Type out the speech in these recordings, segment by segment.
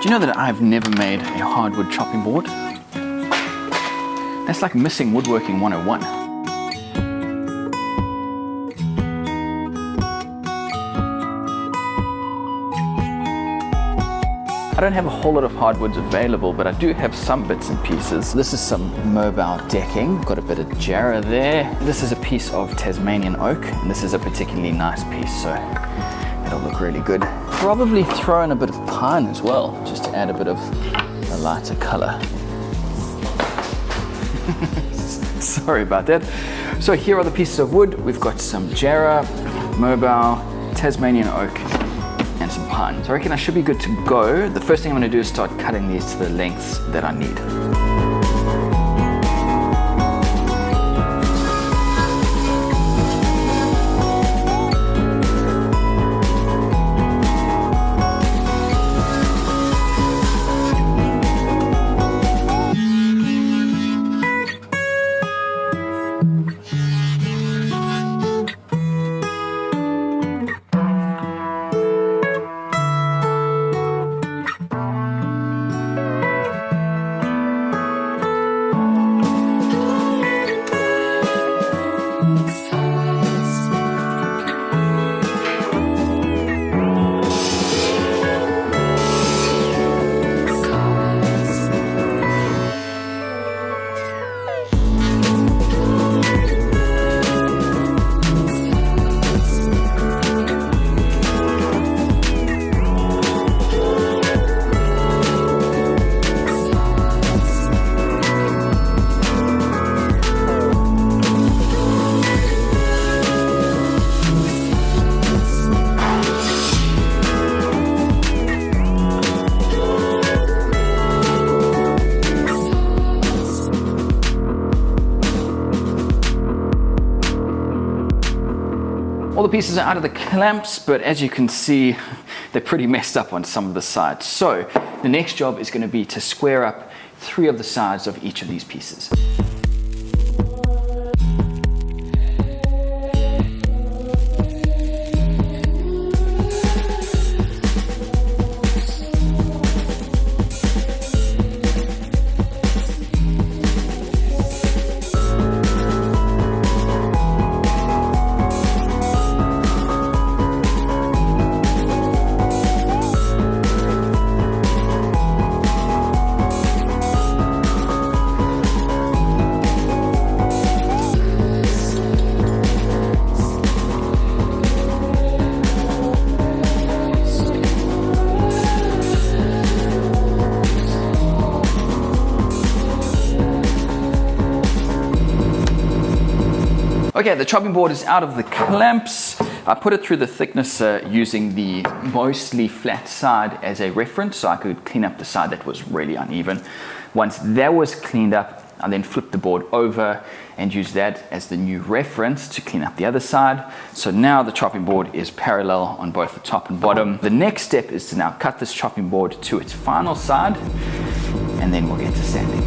Do you know that I've never made a hardwood chopping board? That's like missing Woodworking 101. I don't have a whole lot of hardwoods available, but I do have some bits and pieces. This is some merbau decking. Got a bit of jarrah there. This is a piece of Tasmanian oak, and this is a particularly nice piece, so it'll look really good. Probably throw in a bit of pine as well, just to add a bit of a lighter color. Sorry about that. So here are the pieces of wood. We've got some jarrah, merbau, Tasmanian oak, and some pine. So I reckon I should be good to go. The first thing I'm going to do is start cutting these to the lengths that I need. All the pieces are out of the clamps, but as you can see, they're pretty messed up on some of the sides. So the next job is going to be to square up 3 of the sides of each of these pieces. Okay, the chopping board is out of the clamps. I put it through the thicknesser using the mostly flat side as a reference, so I could clean up the side that was really uneven. Once that was cleaned up, I then flipped the board over and used that as the new reference to clean up the other side. So now the chopping board is parallel on both the top and bottom. The next step is to now cut this chopping board to its final side, and then we'll get to sanding.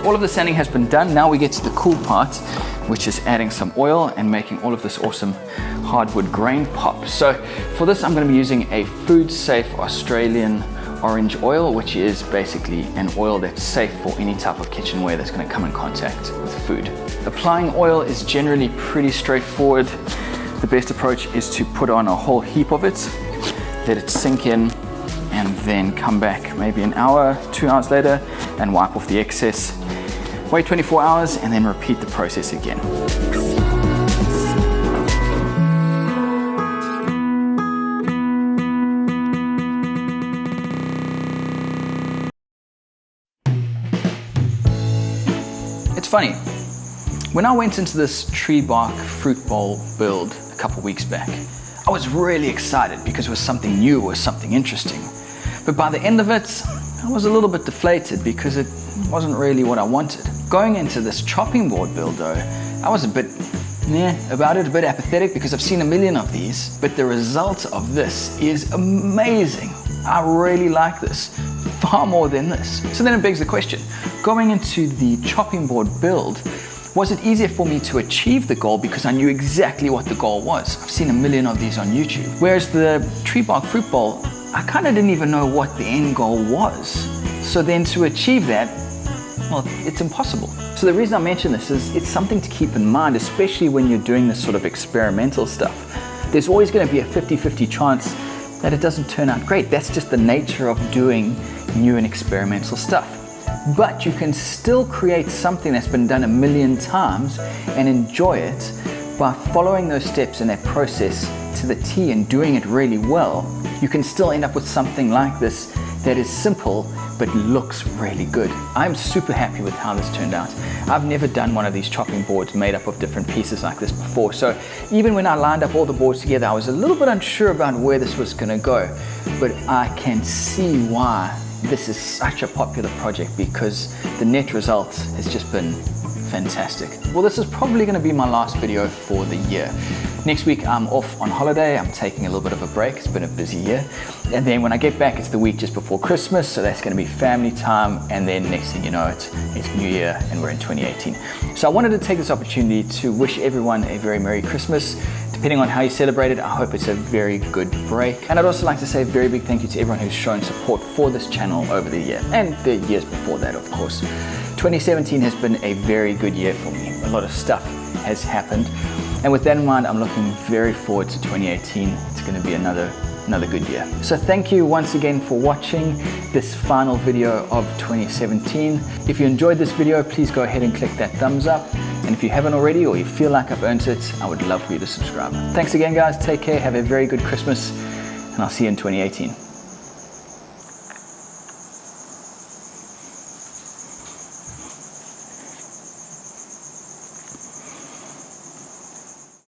All of the sanding has been done. Now we get to the cool part, which is adding some oil and making all of this awesome hardwood grain pop. So for this, I'm going to be using a food safe Australian orange oil, which is basically an oil that's safe for any type of kitchenware that's going to come in contact with food. Applying oil is generally pretty straightforward. The best approach is to put on a whole heap of it, let it sink in, and then come back maybe an hour, 2 hours later and wipe off the excess. Wait 24 hours and then repeat the process again. It's funny, when I went into this tree bark fruit bowl build a couple weeks back, I was really excited because it was something new, it was something interesting. But by the end of it, I was a little bit deflated because it wasn't really what I wanted. Going into this chopping board build though, I was a bit about it, a bit apathetic because I've seen a million of these, but the result of this is amazing. I really like this, far more than this. So then it begs the question, going into the chopping board build, was it easier for me to achieve the goal because I knew exactly what the goal was? I've seen a million of these on YouTube. Whereas the tree bark fruit bowl, I kind of didn't even know what the end goal was. So then to achieve that, well, it's impossible. So the reason I mention this is it's something to keep in mind, especially when you're doing this sort of experimental stuff. There's always going to be a 50-50 chance that it doesn't turn out great. That's just the nature of doing new and experimental stuff. But you can still create something that's been done a million times and enjoy it by following those steps in that process to the T and doing it really well. You can still end up with something like this that is simple but looks really good. I'm super happy with how this turned out. I've never done one of these chopping boards made up of different pieces like this before, so even when I lined up all the boards together, I was a little bit unsure about where this was gonna go, but I can see why this is such a popular project because the net result has just been fantastic. Well, this is probably going to be my last video for the year. Next week I'm off on holiday. I'm taking a little bit of a break. It's been a busy year. And then when I get back, it's the week just before Christmas, so that's going to be family time. And then next thing you know, it's New Year and we're in 2018. So I wanted to take this opportunity to wish everyone a very Merry Christmas. Depending on how you celebrate it, I hope it's a very good break. And I'd also like to say a very big thank you to everyone who's shown support for this channel over the year and the years before that, of course. 2017 has been a very good year for me. A lot of stuff has happened. And with that in mind, I'm looking very forward to 2018. It's going to be another good year. So thank you once again for watching this final video of 2017. If you enjoyed this video, please go ahead and click that thumbs up. And if you haven't already or you feel like I've earned it, I would love for you to subscribe. Thanks again, guys. Take care. Have a very good Christmas. And I'll see you in 2018.